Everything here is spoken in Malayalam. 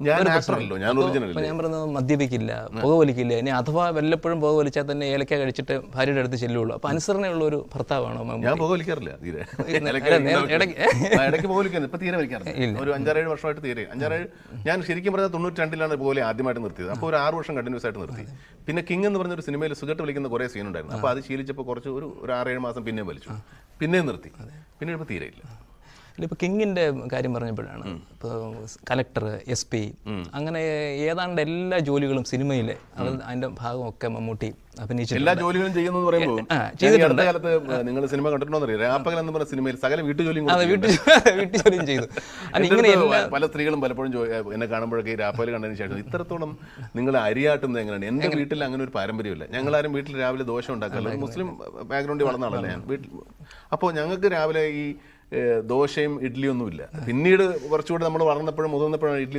ഞാൻ ആക്ടറല്ലോ, ഞാൻ ഒറിജിനൽ. ഞാൻ പറയുന്നത് മദ്യപിക്കില്ല, പുകവലിക്കില്ല, ഇനി അഥവാ വല്ലപ്പോഴും പുകവലിച്ചാൽ തന്നെ ഏലക്ക കഴിച്ചിട്ട് ഭാര്യയുടെ അടുത്ത് ചെല്ലുള്ളൂ. അപ്പോൾ അനുസരണയുള്ള ഒരു ഭർത്താവാണോ മമ്മൂട്ടി? ഞാൻ പുകവലിക്കാറില്ല തീരെ. ഇടയ്ക്ക് പുകവലിക്കുന്നത് ഇപ്പം തീരെ വലിക്കാറില്ല. ഒരു 5-6 വർഷമായിട്ട് തീരെ 5-6. ഞാൻ ശരിക്കും പറഞ്ഞാൽ 92-ലാണ് പുകവലി ആദ്യമായിട്ട് നിർത്തിയത്. അപ്പോൾ ഒരു 6 വർഷം കണ്ടിന്യൂസ് ആയിട്ട് നിർത്തി. പിന്നെ കിങ് എന്ന് പറഞ്ഞൊരു സിനിമയിൽ സിഗരറ്റ് വലിക്കുന്ന കുറേ സീൻ ഉണ്ടായിരുന്നു. അപ്പോൾ അത് ശീലിച്ചപ്പോൾ കുറച്ച് ഒരു 6-7 മാസം പിന്നെയും വലിച്ചു, പിന്നെയും നിർത്തി. പിന്നീട് ഇപ്പോൾ തീരെ ഇല്ല. ഇപ്പോൾ കിങ്ങിൻ്റെ കാര്യം പറഞ്ഞപ്പോഴാണ്, ഇപ്പോൾ കലക്ടർ, SP, അങ്ങനെ ഏതാണ്ട് എല്ലാ ജോലികളും സിനിമയിലെ അതിൻ്റെ ഭാഗമൊക്കെ മമ്മൂട്ടി അഭിനയിച്ചിട്ടുണ്ട്. എല്ലാ ജോലികളും ചെയ്യുന്നത് പറയുമ്പോൾ അടുത്ത കാലത്ത് നിങ്ങൾ സിനിമ കണ്ടിട്ടുണ്ടോ അറിയാം, രാപ്പകൽ എന്ന് പറഞ്ഞ സിനിമയിൽ സകല വീട്ടുജോലിയും ചെയ്തു. പല സ്ത്രീകളും പലപ്പോഴും എന്നെ കാണുമ്പോഴൊക്കെ രാപ്പകൽ കണ്ടതിന് ശേഷം ഇത്രത്തോളം നിങ്ങൾ അരിയാട്ടുന്നത് എങ്ങനെയാണ്? എൻ്റെ വീട്ടിൽ അങ്ങനെ ഒരു പാരമ്പര്യമില്ല. ഞങ്ങളാരും വീട്ടിൽ രാവിലെ ദോശ ഉണ്ടാക്കാറില്ല. മുസ്ലിം ബാക്ക്ഗ്രൗണ്ടിൽ വളർന്ന ആളല്ലേ ഞാൻ വീട്ടിൽ. അപ്പോൾ ഞങ്ങൾക്ക് രാവിലെ ഈ ദോശയും ഇഡ്ഡലിയൊന്നുമില്ല. പിന്നീട് കുറച്ചുകൂടി നമ്മൾ വളർന്നപ്പോഴും മുതിർന്നപ്പോഴാണ് ഇഡ്ഡലി